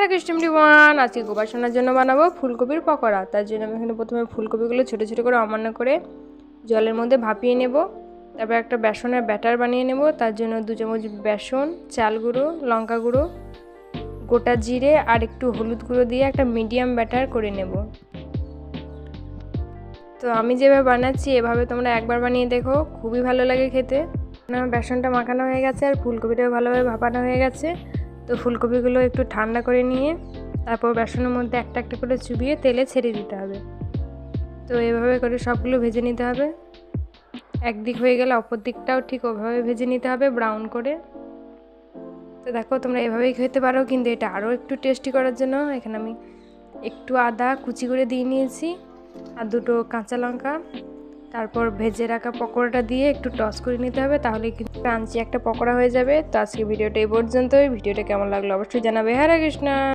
হরে Krishna everyone. আজকে গোপাল সোনার জন্য বানাবো ফুলকপির পকোড়া। তার জন্য আমি এখানে প্রথমে ফুলকপিগুলো ছোটো ছোটো করে অমান্য করে জলের মধ্যে ভাপিয়ে নেব। তারপর একটা বেসনের ব্যাটার বানিয়ে নেব। তার জন্য 2 চামচ বেসন, চাল গুঁড়ো, লঙ্কা গুঁড়ো, গোটা জিরে আর একটু হলুদ গুঁড়ো দিয়ে একটা মিডিয়াম ব্যাটার করে নেব। তো আমি যেভাবে বানাচ্ছি এভাবে তোমরা একবার বানিয়ে দেখো, খুবই ভালো লাগে খেতে। আমার বেসনটা মাখানো হয়ে গেছে আর ফুলকপিটাও ভালোভাবে ভাপানো হয়ে গেছে। তো ফুলকপিগুলো একটু ঠান্ডা করে নিয়ে তারপর বেসনের মধ্যে একটা একটা করে চুবিয়ে তেলে ছেড়ে দিতে হবে। তো এভাবে করে সবগুলো ভেজে নিতে হবে। একদিক হয়ে গেলে অপর দিকটাও ঠিক ওভাবে ভেজে নিতে হবে, ব্রাউন করে। তো দেখো তোমরা এভাবেই খেতে পারো, কিন্তু এটা আরও একটু টেস্টি করার জন্য এখানে আমি একটু আদা কুচি করে দিয়ে নিয়েছি আর 2টো কাঁচা লঙ্কা। তারপর ভেজে রাখা পকোড়াটা দিয়ে একটু টস করে নিতে হবে, তাহলে কিন্তু ক্রাঞ্চি একটা পকোড়া হয়ে যাবে। তো আজকে ভিডিওটা এই পর্যন্তই। ভিডিওটা কেমন লাগলো অবশ্যই জানাবে। হরে কৃষ্ণ।